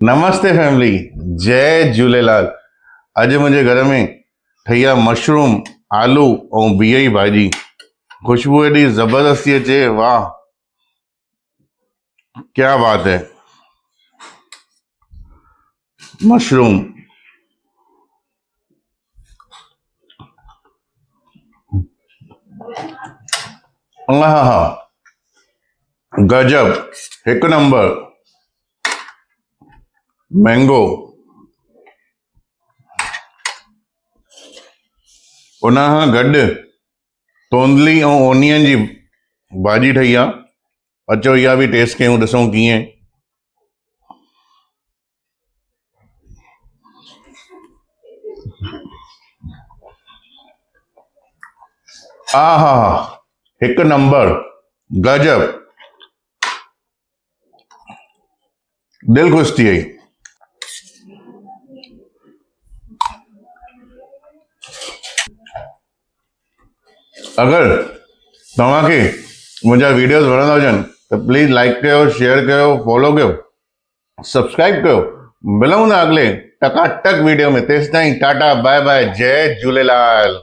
नमस्ते फैमिली। जय झूलेलाल। अॼु मुंहिंजे घर में ठही आहे मशरूम, आलू ऐं बिह जी भाॼी। खुशबू एॾी ज़बरदस्ती अचे, वाह क्या बात है। मशरूम, हा हा, गजब, हिकु नंबर। मैंगो, उन खां गॾु तोंदली ऐं ओनियन जी भाॼी ठही आहे। अचो इहा बि टेस्ट कयूं, ॾिसूं कीअं। हा हा हा, हिकु नंबर, गजब, दिल ख़ुशि थी वई। अगरि तव्हांखे मुंहिंजा वीडियोस वणंदा हुजनि त प्लीज़ लाइक कयो, शेयर कयो, फॉलो कयो, सब्सक्राइब कयो। मिलूं था अगले टकाटक वीडियो में। तेसिताईं टाटा बाय बाय, जय झूलेलाल।